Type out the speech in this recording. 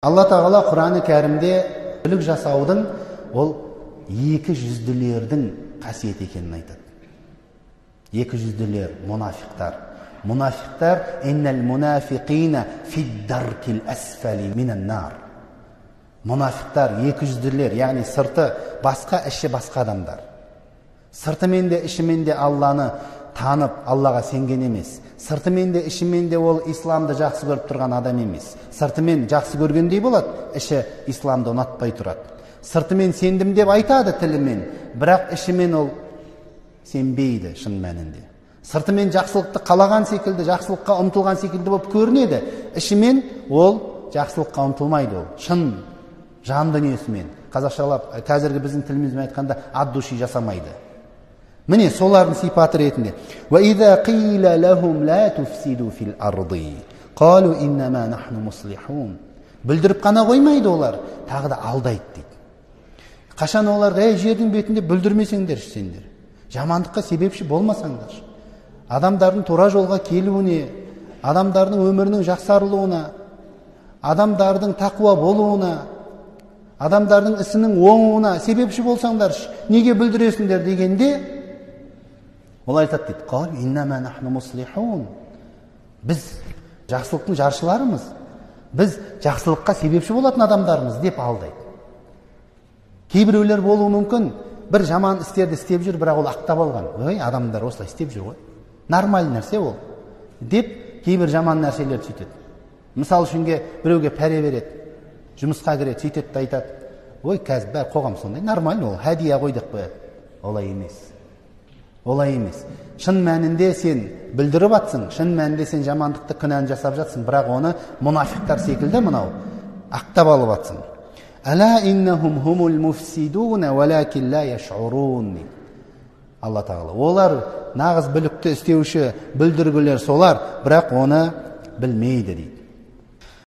Алла Тағала Құран-ы Кәрімде бүлік жасаудың ол екі жүзділердің қасиет екенін айтады. Екі жүзділер, мұнафиқтар. Мұнафиқтар «Иннал мұнафиқина фиддаркил асфали минан нар». Мұнафиқтар екі жүзділер, яғни сырты басқа, іші басқа адамдар. Сыртымен де ішімен де Алланы танып, Аллаға сенген емес. Сыртымен де ішімен де ол исламды жақсы көріп тұрған адам емес. Сыртымен жақсы көргендей болады, іші исламды ұнатпай тұрады. Сыртымен сендім деп айтады тілімен, бірақ ішімен ол сенбейді шын мәнінде. Сыртымен жақсылықты қалаған секілді, жақсылыққа ұмтылған секілді болып көрінеді. Ішімен ол жақсылыққа ұмтылмайды, ол шын жан дүниесімен. Қазақшалап, қазіргі біздің тілімізбен айтқанда ат души жасамайды. Міне солардың сипаты ретінде. وَإِذَا قِيلَ لَهُمْ لَا تُفْسِدُوا فِي الْأَرْضِ قَالُوا إِنَّمَا نَحْنُ مُصْلِحُونَ. Бүлдіріп қана қоймайды олар, тағы да алдайды дейді. Қашан оларға жердің бетінде бүлдірмесеңдер сендер, жамандыққа себепші болмасаңдар, адамдардың тура жолға келуіне, адамдардың өмірінің жақсарылуына, адамдардың тақуа болуына, адамдардың ісінің оңуына себепші болсаңдар, неге бүлдіресіңдер дегенде, олар айтады дейді, «Қал, иннама нахну муслихун». Біз жақсылықтың жаршыларымыз, біз жақсылыққа себепші болатын адамдармыз деп алдайды. Кейбіреулер болуы мүмкін, бір жаман істерді істеп жүр, бірақ ол ақтап алған. Ой, адамдар осылай істеп жүр ғой. Нормальный нәрсе ол. Деп кейбір жаман нәрселер сөйтеді. Мысал үшінге біреуге пәре береді, жұмысқа кіреді, сөйтеді де айтады. Ой, қазір бәрі қоғам сондай, нормальный ол, хәдия ғой деп қояды. Олай емес. Олай емес. Шын мәнінде сен білдіріп атсың, шын мәнінде сен жамандықты күнән жасап жатсың, бірақ оны мұнафиқтар секілді мынау ақтап алып атсың. Ала иннахум хумул муфсидуна валакин ла яшурун. Алла Тағала. Олар нағыз бүлікті істеуші бүлдіргілер солар, бірақ оны білмейді дейді.